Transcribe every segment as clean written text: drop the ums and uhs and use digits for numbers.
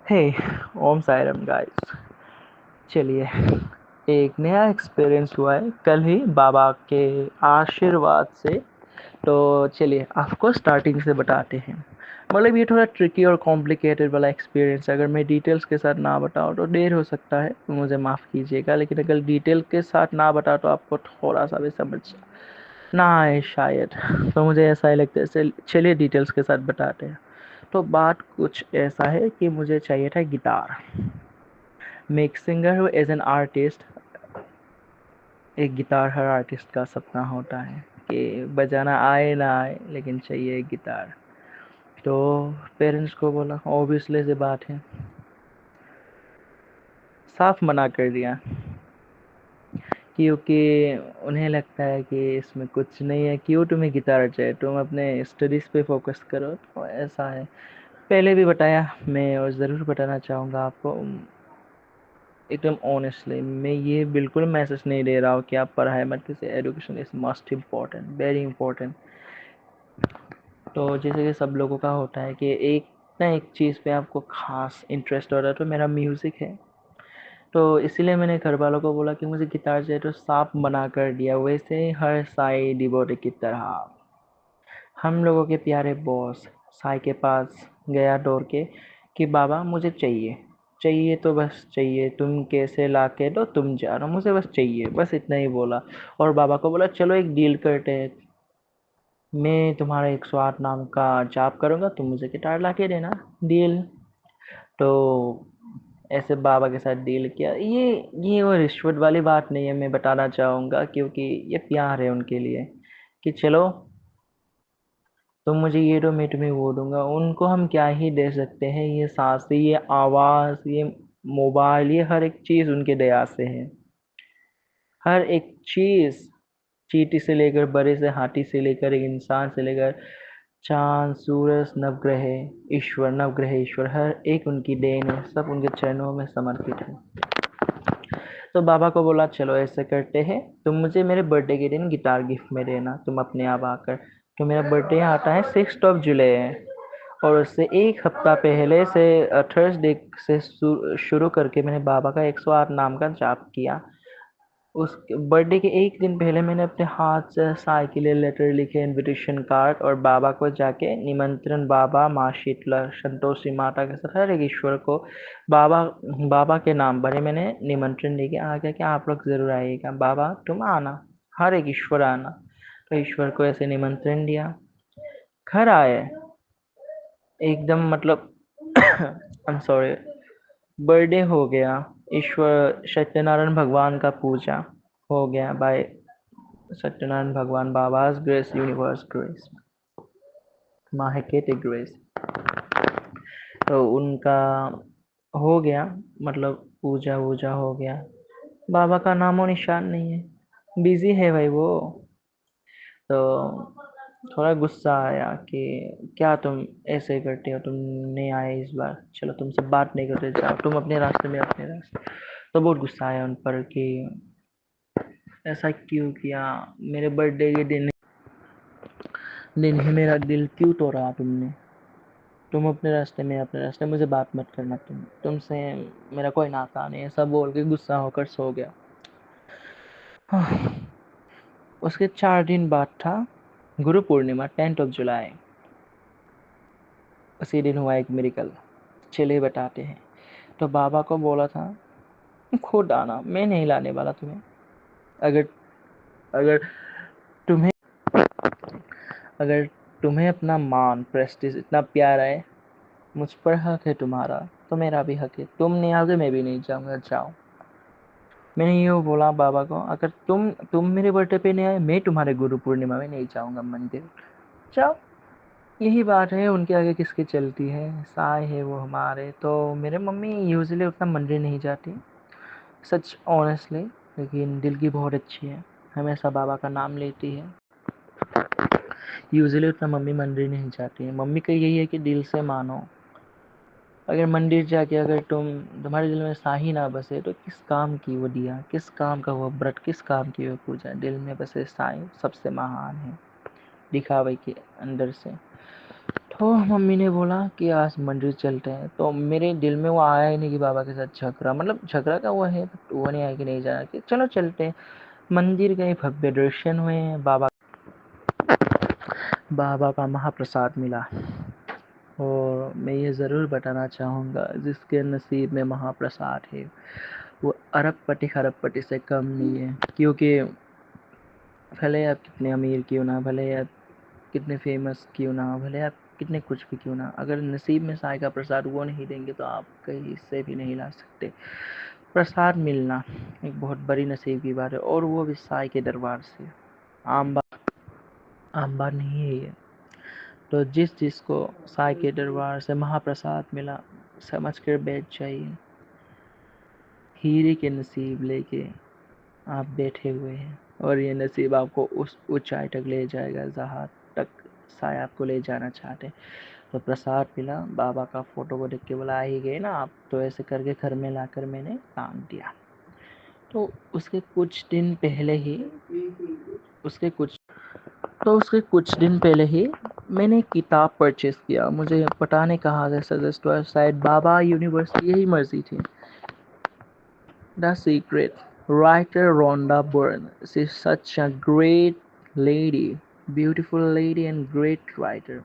हे, Om Sairam guys. चलिए, एक नया एक्सपीरियंस हुआ है कल ही बाबा के आशीर्वाद से। तो चलिए आपको स्टार्टिंग से बताते हैं। मतलब ये थोड़ा ट्रिकी और कॉम्प्लिकेटेड वाला एक्सपीरियंस है। अगर मैं डिटेल्स के साथ ना बताऊँ तो देर हो सकता है, तो मुझे माफ़ कीजिएगा। लेकिन अगर डिटेल के साथ ना बताऊँ तो आपको थोड़ा सा भी समझ ना आए शायद। तो मुझे ऐसा ही लगता है। चलिए डिटेल्स के साथ बताते हैं। तो बात कुछ ऐसा है कि मुझे चाहिए था गिटार। मैं एक सिंगर हूँ, एज एन आर्टिस्ट। एक गिटार हर आर्टिस्ट का सपना होता है कि बजाना आए ना आए लेकिन चाहिए एक गिटार। तो पेरेंट्स को बोला, ऑब्वियसली सी बात है, साफ मना कर दिया। क्योंकि उन्हें लगता है कि इसमें कुछ नहीं है, क्यों तुम्हें गिटार चाहिए, तुम अपने स्टडीज़ पे फोकस करो। तो ऐसा है, पहले भी बताया मैं और ज़रूर बताना चाहूँगा आपको। एकदम ऑनेस्टली मैं ये बिल्कुल मैसेज नहीं दे रहा हूँ कि आप पढ़ाई मत कीजिए। Education is must important, very important. तो जैसे कि सब लोगों का होता है कि एक ना एक चीज़ पे आपको खास इंटरेस्ट हो रहा है, तो मेरा म्यूज़िक है। तो इसीलिए मैंने घर वालों को बोला कि मुझे गिटार चाहिए, तो साफ मना कर दिया। वैसे ही हर साई डिवोटी की तरह हम लोगों के प्यारे बॉस साई के पास गया दौड़ के कि बाबा मुझे चाहिए, चाहिए तो बस चाहिए, तुम कैसे ला के दो तुम जानो, मुझे बस चाहिए, बस इतना ही बोला। और बाबा को बोला चलो एक डील करते हैं, मैं तुम्हारा 108 नाम का जाप करूँगा, तुम मुझे गिटार ला के देना। डील। तो ऐसे बाबा के साथ डील किया। ये वो रिश्वत वाली बात नहीं है, मैं बताना चाहूँगा, क्योंकि ये प्यार है उनके लिए कि चलो तुम मुझे ये दो मैं तुम्हें वो दूंगा। उनको हम क्या ही दे सकते हैं, ये सांसें, ये आवाज़, ये मोबाइल, ये हर एक चीज़ उनके दया से है। हर एक चीज़, चींटी से लेकर बड़े से हाथी से लेकर एक इंसान से लेकर चांद सूरज नवग्रह, ईश्वर नवग्रह ईश्वर, हर एक उनकी देन है, सब उनके चरणों में समर्पित है। तो बाबा को बोला चलो ऐसे करते हैं, तुम मुझे मेरे बर्थडे के दिन गिटार गिफ्ट में देना, तुम अपने आप आकर। तो मेरा बर्थडे आता है 6 जुलाई है, और उससे एक हफ्ता पहले से थर्सडे से शुरू करके मैंने बाबा का 108 नाम का जाप किया। उस बर्थडे के एक दिन पहले मैंने अपने हाथ से साई के लिए लेटर लिखे, इनविटेशन कार्ड, और बाबा को जाके निमंत्रण, बाबा, माँ शीतला, संतोषी माता के साथ हर एक ईश्वर को बाबा बाबा के नाम पर ही मैंने निमंत्रण लेके आ गया कि आप लोग ज़रूर आइएगा, बाबा तुम आना, हर एक ईश्वर आना। तो ईश्वर को ऐसे निमंत्रण दिया, घर आए एकदम, मतलब आई एम सॉरी, बर्थडे हो गया, ईश्वर सत्यनारायण भगवान का पूजा हो गया बाय सत्यनारायण भगवान, बाबाज ग्रेस, यूनिवर्स ग्रेस, माहिकेट ग्रेस। तो उनका हो गया, मतलब पूजा वूजा हो गया। बाबा का नामो निशान नहीं है, बिजी है भाई वो। तो थोड़ा गुस्सा आया कि क्या तुम ऐसे करते हो, तुम नहीं आए इस बार, चलो तुमसे बात नहीं करते, जाओ तुम अपने रास्ते में अपने रास्ते। तो बहुत गुस्सा आया उन पर कि ऐसा क्यों किया, मेरे बर्थडे के दिन ही मेरा दिल क्यों तोड़ा तुमने। तुम अपने रास्ते में अपने रास्ते, मुझे बात मत करना, तुमसे मेरा कोई नाता नहीं, ऐसा बोल के गुस्सा होकर सो गया। उसके 4 दिन बाद था गुरु पूर्णिमा, 10 जुलाई। उसी दिन हुआ एक मिरेकल। चलिए बताते हैं। तो बाबा को बोला था खुद आना, मैं नहीं लाने वाला तुम्हें। अगर अगर तुम्हें अगर तुम्हें अपना मान प्रेस्टीज इतना प्यारा है, मुझ पर हक है तुम्हारा, तो मेरा भी हक है, तुम नहीं आओगे मैं भी नहीं जाऊंगा, जाओ। मैंने ये बोला बाबा को, अगर तुम मेरे बर्थडे पे नहीं आए, मैं तुम्हारे गुरु पूर्णिमा में नहीं जाऊंगा मंदिर, जाओ। यही बात है, उनके आगे किसकी चलती है, साय है वो हमारे। तो मेरे मम्मी यूजुअली उतना मंदिर नहीं जाती, सच ऑनेस्टली, लेकिन दिल की बहुत अच्छी है, हमेशा बाबा का नाम लेती है। यूजुअली उतना मम्मी मंदिर नहीं जाती है। मम्मी का यही है कि दिल से मानो। अगर मंदिर जाके अगर तुम्हारे दिल में साही ना बसे तो किस काम की वो दिया, किस काम का वो व्रत, किस काम की वो पूजा। दिल में बसे साई सबसे महान है, दिखावे के अंदर से। तो मम्मी ने बोला कि आज मंदिर चलते हैं, तो मेरे दिल में वो आया ही नहीं कि बाबा के साथ झगड़ा, मतलब झगड़ा का वो है, बट वो नहीं आया कि नहीं जाना, कि चलो चलते हैं। मंदिर गए, भव्य दर्शन हुए, बाबा का महाप्रसाद मिला। और मैं ये ज़रूर बताना चाहूँगा, जिसके नसीब में महाप्रसाद है वो अरबपति खरबपति से कम नहीं है। क्योंकि भले आप कितने अमीर क्यों ना, भले आप कितने फेमस क्यों ना, भले आप कितने कुछ भी क्यों ना, अगर नसीब में साईं का प्रसाद वो नहीं देंगे तो आप कहीं से भी नहीं ला सकते। प्रसाद मिलना एक बहुत बड़ी नसीब की बात है, और वो भी साईं के दरबार से। आम बात आम बात नहीं है ये। तो जिसको साईं के दरबार से महाप्रसाद मिला, समझ कर बैठ जाइए, हीरे के नसीब लेके आप बैठे हुए हैं, और ये नसीब आपको उस ऊंचाई तक ले जाएगा जहाँ तक साईं आपको ले जाना चाहते हैं। तो प्रसाद मिला, बाबा का फोटो को देख के बोला, आ ही गए ना आप, तो ऐसे करके घर में लाकर मैंने टांग दिया। तो उसके कुछ दिन पहले ही उसके कुछ उसके कुछ दिन पहले ही मैंने एक किताब परचेज किया। मुझे पता नहीं कहाँ से सजेस्ट हुआ, शायद बाबा यूनिवर्सिटी यही मर्जी थी। The Secret, writer Rhonda Byrne. She's such a great lady, beautiful lady and great writer.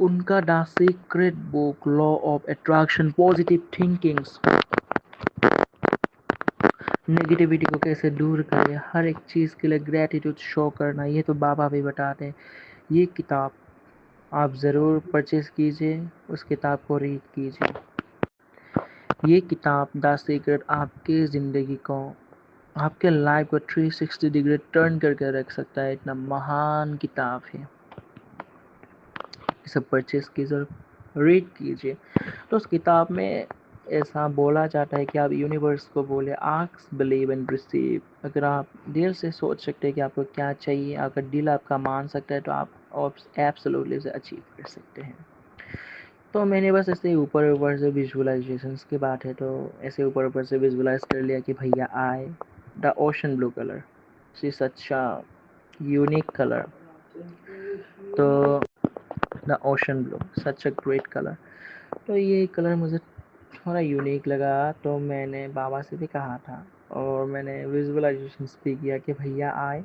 उनका the secret book, law of attraction, positive thinkings, negativity को कैसे दूर करें, हर एक चीज़ के लिए ग्रेटिट्यूड शो करना, ये तो बाबा भी बताते हैं। ये किताब आप ज़रूर परचेज़ कीजिए, उस किताब को रीड कीजिए। ये किताब द सीक्रेट आपकी ज़िंदगी को, आपके लाइफ को 360 डिग्री टर्न करके रख सकता है। इतना महान किताब है, इसे परचेज कीजिए और रीड कीजिए। तो उस किताब में ऐसा बोला जाता है कि आप यूनिवर्स को बोले, आस्क, बिलीव एंड रिसीव। अगर आप दिल से सोच सकते हैं कि आपको क्या चाहिए, अगर दिल आपका मान सकता है, तो आप एब्सोल्युटली उसे अचीव कर सकते हैं। तो मैंने बस ऐसे ऊपर ऊपर से विजुअलाइजेशंस की बात है, तो ऐसे ऊपर ऊपर से विजुअलाइज कर लिया कि भैया आए, the ocean blue colour, see such a unique colour. तो the ocean blue, such a great colour. तो ये कलर मुझे थोड़ा यूनिक लगा, तो मैंने बाबा से भी कहा था, और मैंने विजुअलाइजेशंस भी किया कि भैया आए,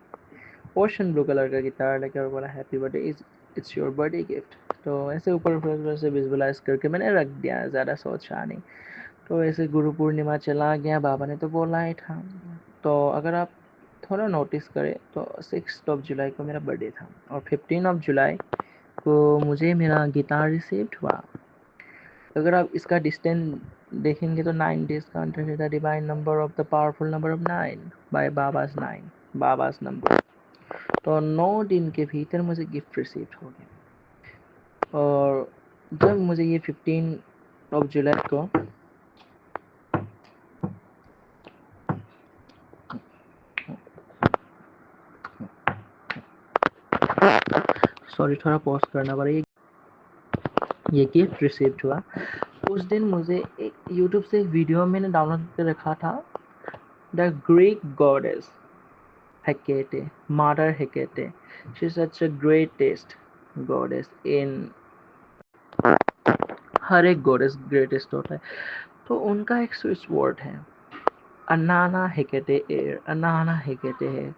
ओशन ब्लू कलर का गिटार लेकर, और बोला happy birthday, it's your birthday gift. तो ऐसे ऊपर ऊपर से विजुअलाइज करके मैंने रख दिया, ज़्यादा सोचा नहीं। तो ऐसे गुरु पूर्णिमा चला गया, बाबा ने तो बोला ही था। तो अगर आप थोड़ा नोटिस करें तो 6 जुलाई को मेरा बर्थडे था, और 15 जुलाई को मुझे मेरा गिटार रिसीव्ड हुआ। अगर आप इसका डिस्टेंस देखेंगे तो 9 days का अंतर है। The divine number of the powerful number of 9 by Baba's 9, Baba's number. तो 9 दिन के भीतर मुझे गिफ्ट रिसीव हो गया। और जब मुझे ये 15 जुलाई को, सॉरी थोड़ा पॉज करना पड़ा, ये गिफ्ट रिसीव हुआ। उस दिन मुझे एक यूट्यूब से एक वीडियो मैंने डाउनलोड कर रखा था, the Greek goddess Hecate, mother Hecate, she is such a greatest goddess in, हर एक गॉडेस ग्रेटेस्ट होता है। तो उनका एक स्विच वर्ड है, अनाना हेकेटे एयर, अनाना हेकेटे है।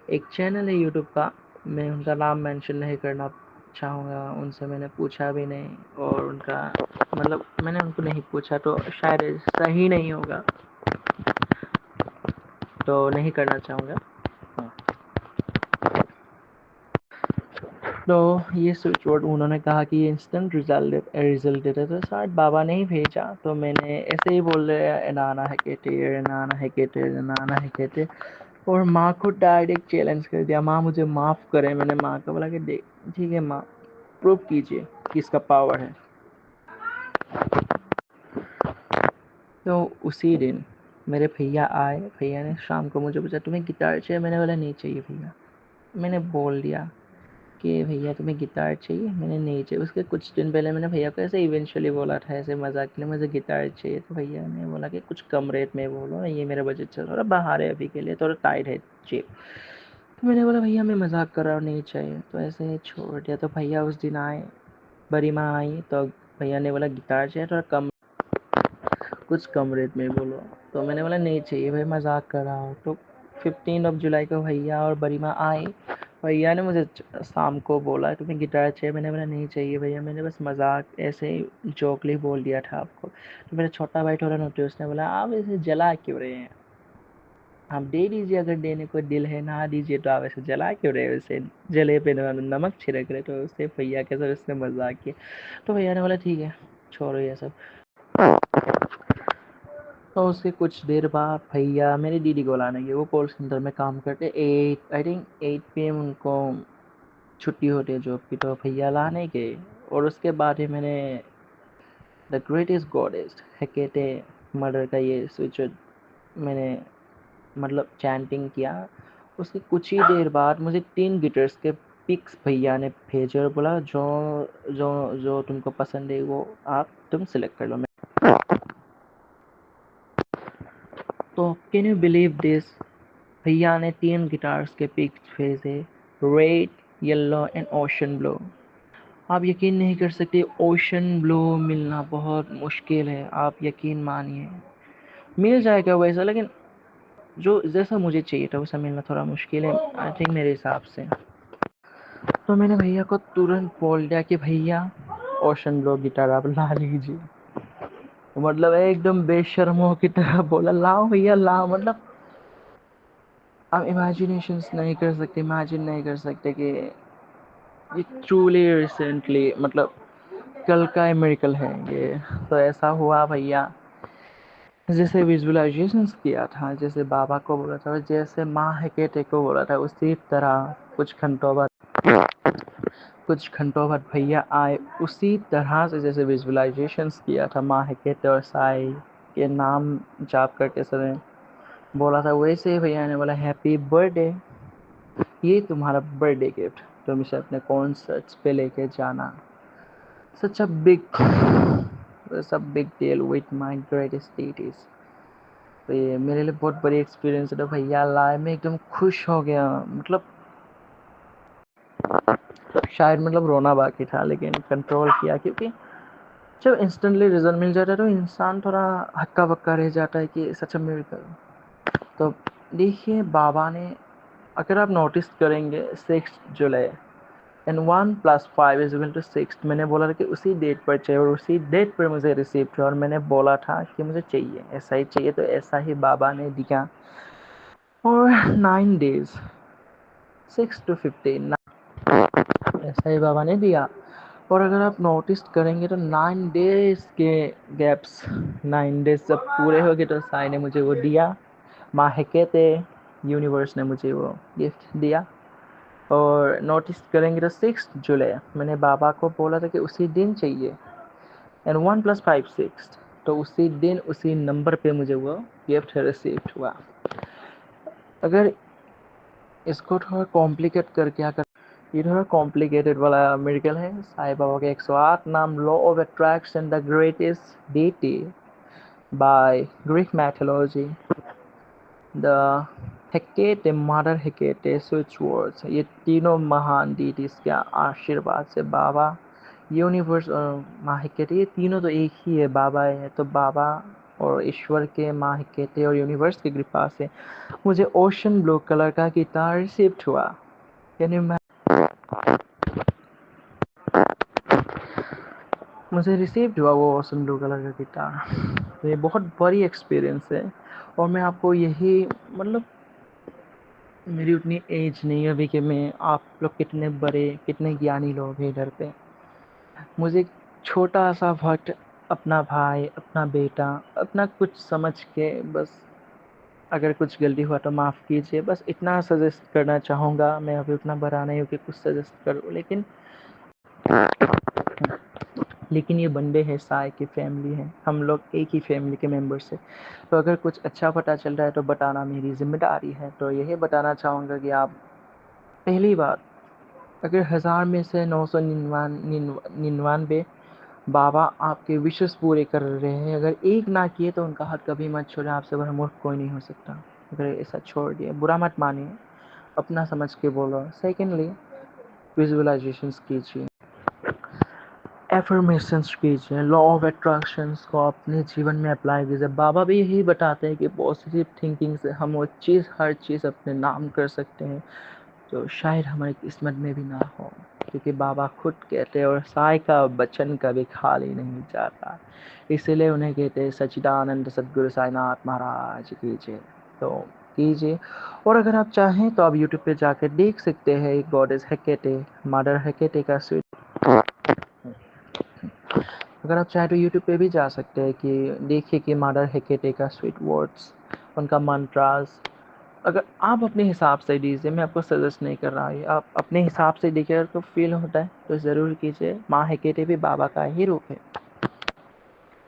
एक चैनल है यूट्यूब का, मैं उनका नाम मेंशन नहीं करना चाहूँगा, उनसे मैंने पूछा भी नहीं, और उनका मतलब मैंने उनको नहीं पूछा, तो शायद सही नहीं होगा, तो नहीं करना चाहूँगा। हाँ। तो ये स्विच वर्ड उन्होंने कहा कि ये इंस्टेंट रिजल्ट देता है, तो शायद बाबा ने ही भेजा। तो मैंने ऐसे ही बोल रहे एनाना है केटे, एनाना है केटे, एनाना है केटे, और माँ को डायरेक्ट चैलेंज कर दिया, माँ मुझे माफ़ करें। मैंने माँ को बोला कि देख, ठीक है माँ, प्रूव कीजिए कि इसका पावर है। तो उसी दिन मेरे भैया आए, भैया ने शाम को मुझे पूछा तुम्हें गिटार चाहिए, मैंने बोला नहीं चाहिए भैया। मैंने बोल दिया कि भैया तुम्हें गिटार चाहिए, मैंने नहीं चाहिए। उसके कुछ दिन पहले मैंने भैया को ऐसे इवेंचुअली बोला था, ऐसे मजाक के लिए, मुझे गिटार चाहिए। तो भैया ने बोला कि कुछ कम रेट में बोलो, ये मेरा बजट चल रहा है, बाहर है अभी के लिए, थोड़ा टाइट है जेब। तो मैंने बोला भैया मैं मजाक कर रहा हूँ, नहीं चाहिए। तो ऐसे ही छोड़ दिया। तो भैया उस दिन आए, बड़ी माँ आई तो भैया ने बोला गिटार चाहिए, थोड़ा कम, कुछ कम रेट में बोलो। तो मैंने बोला नहीं चाहिए भाई, मजाक कर रहा हूँ। तो 15 जुलाई को भैया और बड़ी माँ आई। भैया ने मुझे शाम को बोला तुम्हें गिटार चाहिए, मैंने बोला नहीं चाहिए भैया, मैंने बस मजाक ऐसे ही जोकली बोल दिया था आपको। तो मेरा छोटा भाई थोड़ा नोटिस, उसने बोला आप ऐसे जला क्यों रहे हैं, आप दे दीजिए अगर देने को दिल है, ना दीजिए तो आप ऐसे जला क्यों रहे हो, वैसे जले पे नमक छिड़क रहे। तो उससे भैया के साथ उसने मजाक किया। तो भैया ने बोला ठीक है छोड़ो ये सब। तो उसके कुछ देर बाद भैया मेरी दीदी को लाने गए, वो कॉल सेंटर में काम करते, 8 PM उनको छुट्टी होती है जॉब की। तो भैया लाने गए और उसके बाद ही मैंने द ग्रेटेस्ट गॉडेस हेकेटे मर्डर का ये स्विच मैंने मतलब चैंटिंग किया। उसके कुछ ही देर बाद मुझे 3 गिटार्स के पिक्स भैया ने भेजे और बोला जो जो जो तुमको पसंद है वो आप तुम सिलेक्ट कर लो। तो कैन यू बिलीव दिस, भैया ने 3 गिटार्स के पिक्स भेजे, red, yellow and ocean blue. आप यकीन नहीं कर सकते, ओशन ब्लू मिलना बहुत मुश्किल है, आप यकीन मानिए। मिल जाएगा वैसा, लेकिन जो जैसा मुझे चाहिए था वैसा मिलना थोड़ा मुश्किल है आई थिंक मेरे हिसाब से। तो मैंने भैया को तुरंत बोल दिया कि भैया ओशन ब्लू गिटार आप ला लीजिए। मतलब एकदम बेशर्मों की तरह बोला लाओ भैया लाओ। मतलब आप इमेजिन नहीं कर सकते कि ये ट्रूली रिसेंटली मतलब कल का मेरिकल है ये। तो ऐसा हुआ भैया, जैसे विजुअलाइजेशंस किया था, जैसे बाबा को बोला था, जैसे माँ हेकेटे को बोला था, उसी तरह कुछ घंटों बाद भैया आए उसी तरह से जैसे विजुअलाइजेशंस किया था माँ हेकेटे और साई के नाम जाप करते समय बोला था, वैसे ही भैया ने बोला हैप्पी बर्थडे, ये तुम्हारा बर्थडे गिफ्ट, तुम इसे अपने कॉन्सर्ट्स पे लेके जाना। Such a big deal with my greatest deities. तो ये मेरे लिए बहुत बड़ी एक्सपीरियंस था भैया लाए, मैं एकदम खुश हो गया। मतलब शायद मतलब रोना बाकी था लेकिन कंट्रोल किया, क्योंकि जब इंस्टेंटली रिजल्ट मिल जाता है तो इंसान थोड़ा हक्का बक्का रह जाता है कि सच में मिल। तो देखिए बाबा ने, अगर आप नोटिस करेंगे 6 जुलाई एंड 1 + 5 = 6, मैंने बोला था कि उसी डेट पर चाहिए और उसी डेट पर मुझे रिसीव किया और मैंने बोला था कि मुझे चाहिए ऐसा ही चाहिए, तो ऐसा ही बाबा ने दिया। और 9 days 6 to 15 ऐसा ही बाबा ने दिया। और अगर आप नोटिस करेंगे तो 9 days के गैप्स, 9 days जब पूरे हो गए तो साई ने मुझे वो दिया, माँ हेकेते यूनिवर्स ने मुझे वो गिफ्ट दिया। और नोटिस करेंगे तो 6 जुलाई मैंने बाबा को बोला था कि उसी दिन चाहिए, एंड 1 + 5 = 6, तो उसी दिन उसी नंबर पे मुझे वो गिफ्ट रिसीव हुआ। अगर इसको थोड़ा कॉम्प्लिकेट करके अगर ये थोड़ा कॉम्प्लिकेटेड वाला मेडिकल है, साई बाबा के 108 नाम, law of attraction, the greatest deity by Greek mythology, the Hecate mother Hecate switch words, ये तीनों महान डीटीज के आशीर्वाद से बाबा, यूनिवर्स और माँ हेकेटे, ये तीनों तो एक ही है, बाबा है तो बाबा और ईश्वर के, माँ हेकेटे और यूनिवर्स की कृपा से मुझे ओशन ब्लू कलर का गिटार रिसीव हुआ। यानी मुझे रिसीव हुआ वो ओशन ब्लू कलर का गिटार। तो ये बहुत बड़ी एक्सपीरियंस है। और मैं आपको यही मतलब मेरी उतनी एज नहीं है अभी कि मैं, आप लोग कितने बड़े कितने ज्ञानी लोग हैं इधर पे, मुझे एक छोटा सा वक्त अपना भाई अपना बेटा अपना कुछ समझ के बस, अगर कुछ गलती हुआ तो माफ़ कीजिए, बस इतना सजेस्ट करना चाहूँगा। मैं अभी उतना बड़ा नहीं हूँ कि कुछ सजेस्ट करूँ, लेकिन ये बंदे हैं, साय की फैमिली है, हम लोग एक ही फैमिली के मेंबर्स हैं। तो अगर कुछ अच्छा पता चल रहा है तो बताना मेरी जिम्मेदारी है। तो यही बताना चाहूँगा कि आप, पहली बात, अगर 1000 में से 999 बाबा आपके विशेष पूरे कर रहे हैं, अगर एक ना किए तो उनका हाथ कभी मत छोड़े, आपसे बड़ा मूर्ख कोई नहीं हो सकता। अगर ऐसा छोड़ दिए बुरा मत मानिए, अपना समझ के बोलो। सेकेंडली, विजुअलाइजेशंस कीजिए। एफर्मेशंस कीजिए, लॉ ऑफ अट्रैक्शंस को अपने जीवन में अप्लाई कीजिए। बाबा भी यही बताते हैं कि पॉजिटिव थिंकिंग से हम वो चीज़, हर चीज़ अपने नाम कर सकते हैं जो शायद हमारी किस्मत में भी ना हो, क्योंकि बाबा खुद कहते हैं और साई का वचन कभी खाली नहीं जाता, इसीलिए उन्हें कहते हैं सच्चिदानंद सद्गुरु साईनाथ महाराज कीजिए। तो कीजिए। और अगर आप चाहें तो आप यूट्यूब पे जाकर देख सकते हैं, एक गॉडेस हेकेटे, मदर हेकेटे का स्वीट, अगर आप चाहें तो यूट्यूब पे भी जा सकते हैं कि देखिए कि मदर हेकेटे का स्वीट वर्ड्स, उनका मंत्रास। अगर आप अपने हिसाब से दीजिए, मैं आपको सजेस्ट नहीं कर रहा हूँ, आप अपने हिसाब से देखिए, अगर फील होता है तो ज़रूर कीजिए। माँ हेकेटे भी बाबा का ही रूप है।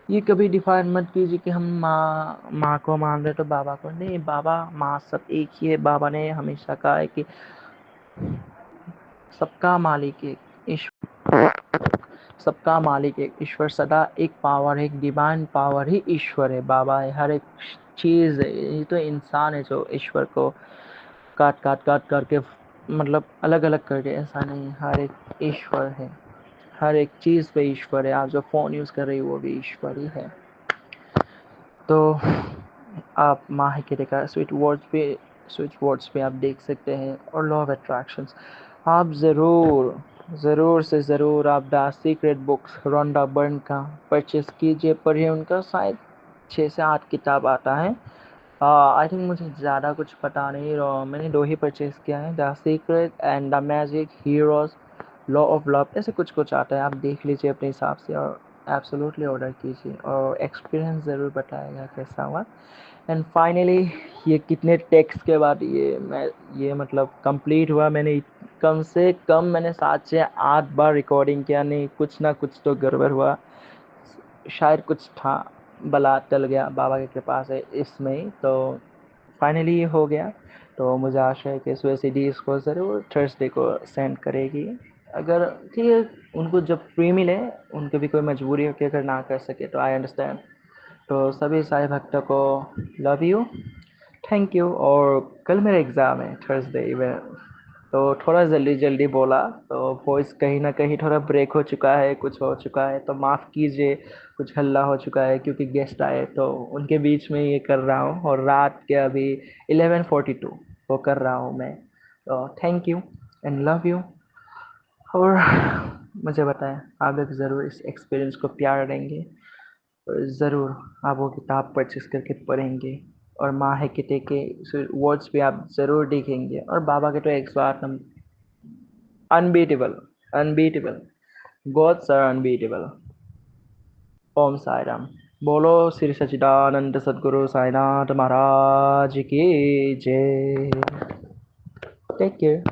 ये कभी डिफाइन मत कीजिए कि हम माँ को मान रहे तो बाबा को नहीं, बाबा माँ सब एक ही है। बाबा ने हमेशा कहा है कि सबका मालिक एक ईश्वर, सबका मालिक एक ईश्वर, सदा एक पावर, एक डिवाइन पावर ही ईश्वर है। बाबा है, हर एक चीज़ है। ये तो इंसान है जो ईश्वर को काट काट काट करके, मतलब अलग अलग करके, ऐसा नहीं, हर एक ईश्वर है। हर एक चीज़ पे ईश्वर है। आप जो फ़ोन यूज़ कर रही हो वो भी ईश्वर ही है। तो आप माही के देखा स्विच वर्ड्स पे आप देख सकते हैं। और लॉ ऑफ अट्रैक्शंस आप ज़रूर से ज़रूर आप the secret books Rhonda Byrne का परचेस कीजिए, पढ़िए उनका। शायद 6 से 8 किताब आता है। आई थिंक मुझे ज़्यादा कुछ पता नहीं, मैंने 2 ही परचेस किया है, the secret and the magic heroes, law of love, ऐसे कुछ कुछ आता है। आप देख लीजिए अपने हिसाब से और एब्सोल्युटली ऑर्डर कीजिए, और एक्सपीरियंस ज़रूर बताएगा कैसा हुआ। एंड फाइनली ये कितने टेक्स्ट के बाद ये मतलब कंप्लीट हुआ। मैंने कम से कम मैंने 7 से 8 बार रिकॉर्डिंग किया, नहीं कुछ ना कुछ तो गड़बड़ हुआ, शायद कुछ था, बला टल गया, बाबा की कृपा से इसमें। तो फाइनली ये हो गया। तो मुझे आशा है कि SUSD इसको ज़रूर थर्सडे को सेंड करेगी। अगर ठीक है, उनको जब फ्री मिले, उनकी भी कोई मजबूरी हो कि अगर ना कर सके तो आई अंडरस्टैंड। तो सभी साई भक्तों को लव यू, थैंक यू। और कल मेरा एग्ज़ाम है थर्सडे में, तो थोड़ा जल्दी जल्दी बोला, तो वॉइस कहीं ना कहीं थोड़ा ब्रेक हो चुका है, कुछ हो चुका है तो माफ़ कीजिए। कुछ हल्ला हो चुका है क्योंकि गेस्ट आए तो उनके बीच में ये कर रहा हूँ, और रात के अभी 11:42 वो कर रहा हूँ मैं। तो thank you and love you. और मुझे बताएं, आप लोग ज़रूर इस एक्सपीरियंस को प्यार देंगे, और ज़रूर आप वो किताब परचेस करके पढ़ेंगे, और माँ है किते के वर्ड्स भी आप ज़रूर देखेंगे। और बाबा के तो 108 नंबर, unbeatable, unbeatable, gods are unbeatable. Om Sai Ram. बोलो श्री सच्चिदानंद सद्गुरु साईनाथ महाराज की जय। Take care.